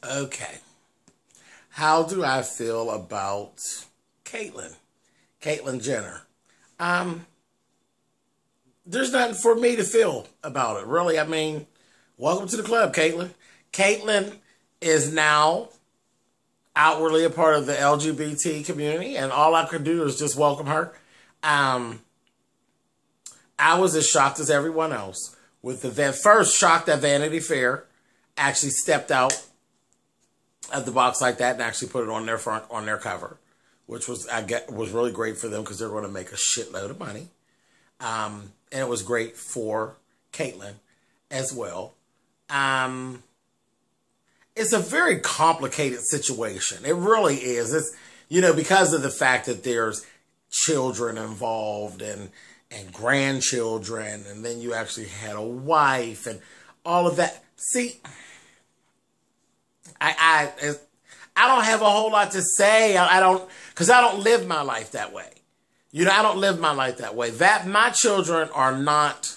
Okay. How do I feel about Caitlyn? Caitlyn Jenner. Um, there's nothing for me to feel about it, really. I mean, welcome to the club, Caitlyn. Caitlyn is now outwardly a part of the LGBT community, and all I could do is just welcome her. Um, I was as shocked as everyone else with the first shock that Vanity Fair actually stepped out of the box like that and actually put it on their front, on their cover, which was was really great for them because they're going to make a shitload of money. And it was great for Caitlyn as well. It's a very complicated situation. It really is. It's, because of the fact that there's children involved and grandchildren, and then you actually had a wife and all of that. See, I don't have a whole lot to say. Because I don't live my life that way. I don't live my life that way. My children are not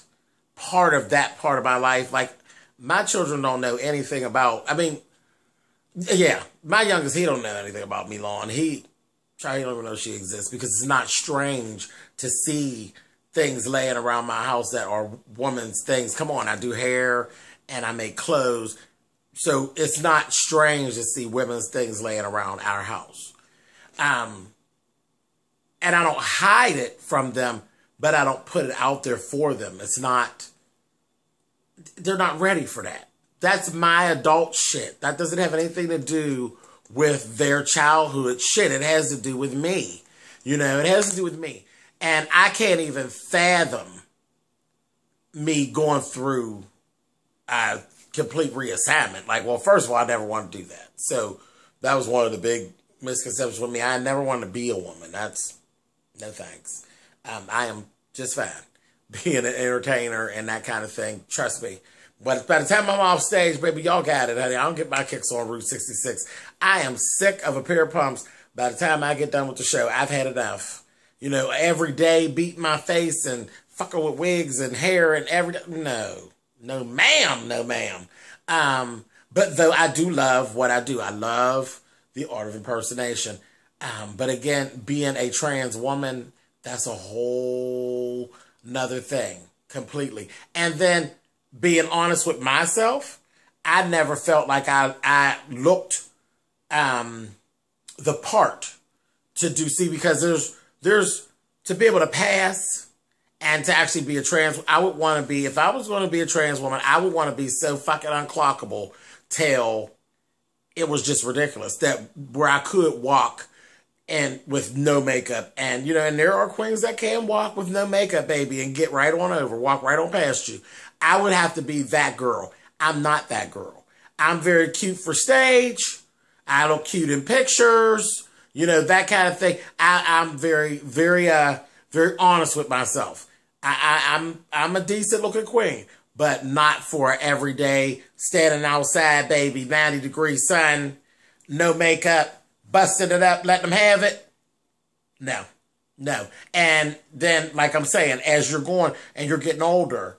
part of that part of my life. Like, my children don't know anything about, yeah, my youngest, he don't know anything about Milan. He don't even know she exists because it's not strange to see things laying around my house that are women's things. Come on, I do hair and I make clothes. So it's not strange to see women's things laying around our house. And I don't hide it from them, but I don't put it out there for them. They're not ready for that. That's my adult shit. That doesn't have anything to do with their childhood shit. It has to do with me. It has to do with me. And I can't even fathom me going through a complete reassignment. Like, well, first of all, I never wanted to do that. So that was one of the big misconceptions with me. I never wanted to be a woman. No thanks. I am just fine being an entertainer and that kind of thing. Trust me. But by the time I'm off stage, baby, y'all got it, honey. I don't get my kicks on Route 66. I am sick of a pair of pumps. By the time I get done with the show, I've had enough. Every day beating my face and fucking with wigs and hair and no, ma'am, no, ma'am. But though I do love what I do. I love the art of impersonation. But again, being a trans woman, that's a whole nother thing completely. And then being honest with myself, I never felt like I looked the part to do. See, because there's to be able to pass and to actually be a trans, I would want to be, if I was going to be a trans woman, I would want to be so fucking unclockable till it was just ridiculous, that where I could walk and with no makeup. And, and there are queens that can walk with no makeup, baby, and get right on over, walk right on past you. I would have to be that girl. I'm not that girl. I'm very cute for stage. I look cute in pictures, that kind of thing. I'm very, very, very honest with myself. I'm a decent looking queen, but not for every day standing outside, baby, 90-degree sun, no makeup, busting it up, letting them have it. No. And then, like I'm saying, as you're going and you're getting older,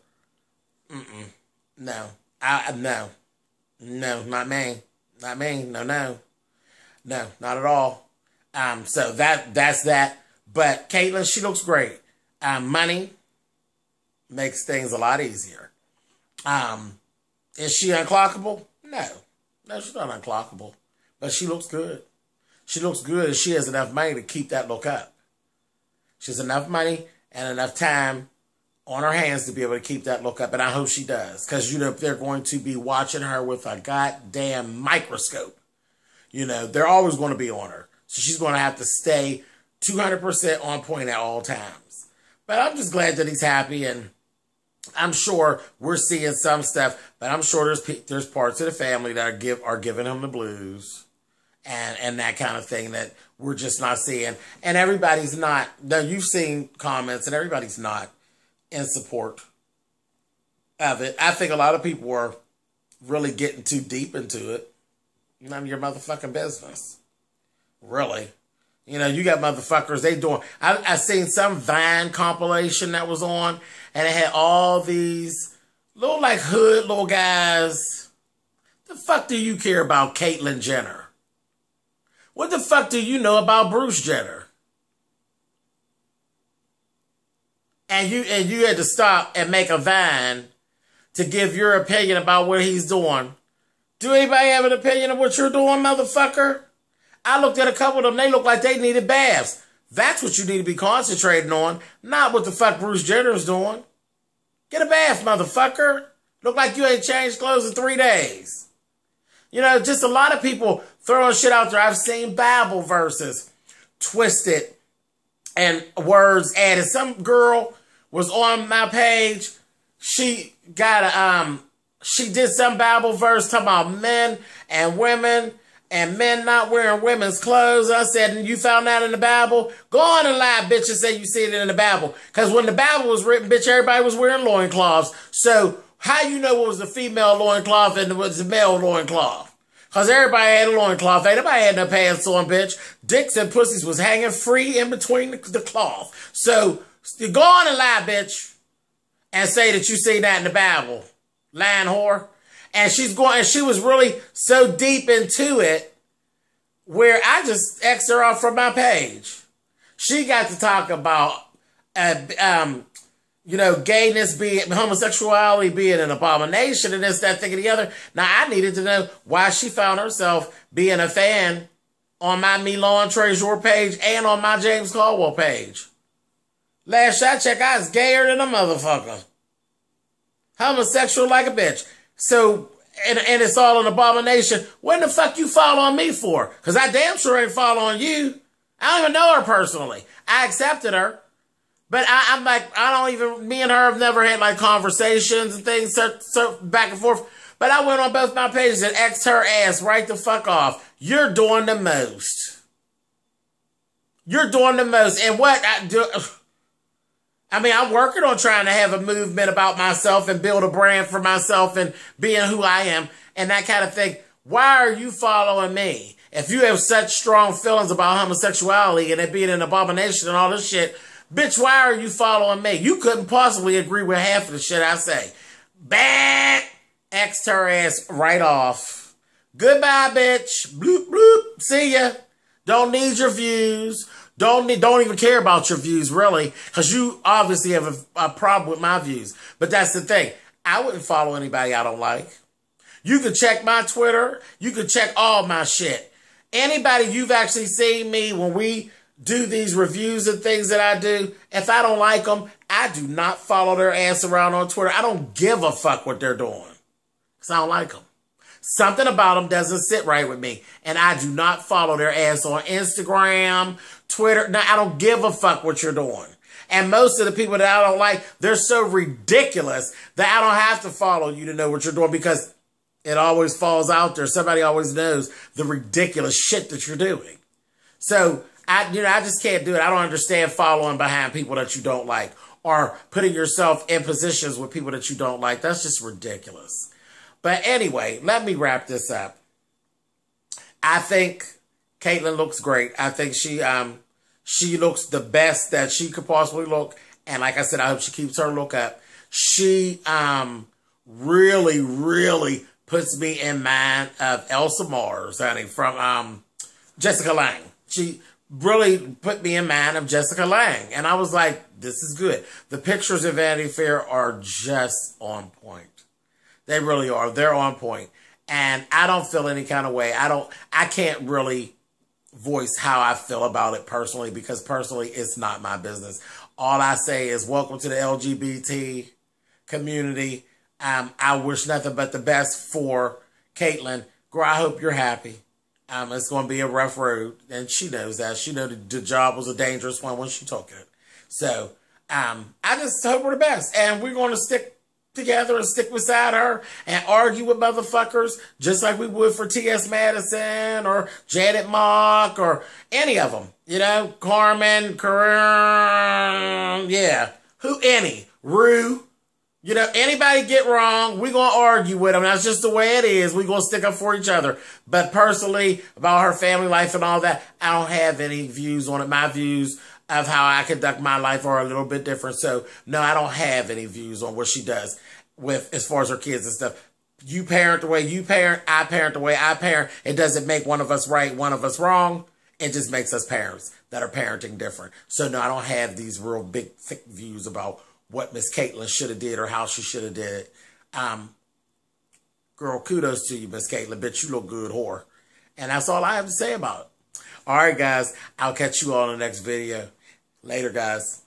no, not me, no, not at all. So that's that. But Caitlyn, she looks great. Money makes things a lot easier. Is she unclockable? No, she's not unclockable. But she looks good. She looks good, and she has enough money to keep that look up. She has enough money and enough time on her hands to be able to keep that look up, and I hope she does. Because, they're going to be watching her with a goddamn microscope. They're always going to be on her. So she's going to have to stay 200% on point at all times. But I'm just glad that he's happy, and I'm sure we're seeing some stuff, but I'm sure there's parts of the family that are giving him the blues and that kind of thing that we're just not seeing. And everybody's not, now you've seen comments, and everybody's not in support of it. I think a lot of people are really getting too deep into it. None of your motherfucking business. Really. You got motherfuckers, they doing, I seen some Vine compilation that was on, and it had all these little, like, hood little guys The fuck do you care about Caitlyn Jenner? What the fuck do you know about Bruce Jenner? And you had to stop and make a vine to give your opinion about what he's doing. Do anybody have an opinion of what you're doing, motherfucker? I looked at a couple of them. They look like they needed baths. That's what you need to be concentrating on, not what the fuck Bruce Jenner's doing. Get a bath, motherfucker. Look like you ain't changed clothes in 3 days. You know, just a lot of people throwing shit out there. I've seen Bible verses twisted and words added. Some girl was on my page. She got she did some Bible verse talking about men and women and men not wearing women's clothes. I said, you found that in the Bible? Go on and lie, bitch, and say you see it in the Bible. Because when the Bible was written, bitch, everybody was wearing loincloths. So how you know what was the female loincloth and what was the male loincloth? Because everybody had a loincloth. Ain't nobody had no pants on, bitch. Dicks and pussies was hanging free in between the cloth. So go on and lie, bitch, and say that you see that in the Bible. Lying whore. And she was really so deep into it where I just X'd her off from my page. She got to talk about, gayness being, homosexuality being an abomination and this, that, thing, and the other. Now, I needed to know why she found herself being a fan on my Milan Treasure page and on my James Caldwell page. Last shot check, I was gayer than a motherfucker. Homosexual like a bitch. So, and it's all an abomination. What the fuck you following me for? Because I damn sure ain't following you. I don't even know her personally. I accepted her. But I'm like, me and her have never had like conversations and things so back and forth. But I went on both my pages and X'd her ass right the fuck off. You're doing the most. You're doing the most. And what I do... I'm working on trying to have a movement about myself and build a brand for myself and being who I am and that kind of thing. Why are you following me? If you have such strong feelings about homosexuality and it being an abomination and all this shit, bitch, why are you following me? You couldn't possibly agree with half of the shit I say. Back, X'd her ass right off. Goodbye, bitch. Bloop, bloop. See ya. Don't need your views. Don't even care about your views, really, because you obviously have a problem with my views. But that's the thing. I wouldn't follow anybody I don't like. You could check my Twitter. You could check all my shit. Anybody you've actually seen me when we do these reviews and things that I do, if I don't like them, I do not follow their ass around on Twitter. I don't give a fuck what they're doing because I don't like them. Something about them doesn't sit right with me, and I do not follow their ass on Instagram, Twitter. Now, I don't give a fuck what you're doing. And most of the people that I don't like, they're so ridiculous that I don't have to follow you to know what you're doing because it always falls out there. Somebody always knows the ridiculous shit that you're doing. So, I just can't do it. I don't understand following behind people that you don't like or putting yourself in positions with people that you don't like. That's just ridiculous. But anyway, let me wrap this up. I think Caitlyn looks great. I think she looks the best that she could possibly look. And like I said, I hope she keeps her look up. She really, really puts me in mind of Elsa Mars, honey, from Jessica Lange. She really put me in mind of Jessica Lange. And I was like, this is good. The pictures of Vanity Fair are just on point. They really are. They're on point. And I don't feel any kind of way. I can't really voice how I feel about it personally because personally it's not my business. All I say is welcome to the LGBT community. I wish nothing but the best for Caitlyn. Girl, I hope you're happy. It's going to be a rough road. And she knows that. She knows the job was a dangerous one when she took it. So I just hope her the best. And we're going to stick together and stick beside her and argue with motherfuckers just like we would for T.S. Madison or Janet Mock or any of them. You know, Carmen, Corinne, yeah. Rue. You know, anybody get wrong, we're going to argue with them. That's just the way it is. We're going to stick up for each other. But personally, about her family life and all that, I don't have any views on it. My views of how I conduct my life are a little bit different. So, no, I don't have any views on what she does with as far as her kids and stuff. You parent the way you parent, I parent the way I parent. It doesn't make one of us right, one of us wrong. It just makes us parents that are parenting different. So no, I don't have these real big, thick views about what Miss Caitlyn should have did or how she should have did it. Girl, kudos to you, Miss Caitlyn. Bitch, you look good, whore. And that's all I have to say about it. All right, guys. I'll catch you all in the next video. Later, guys.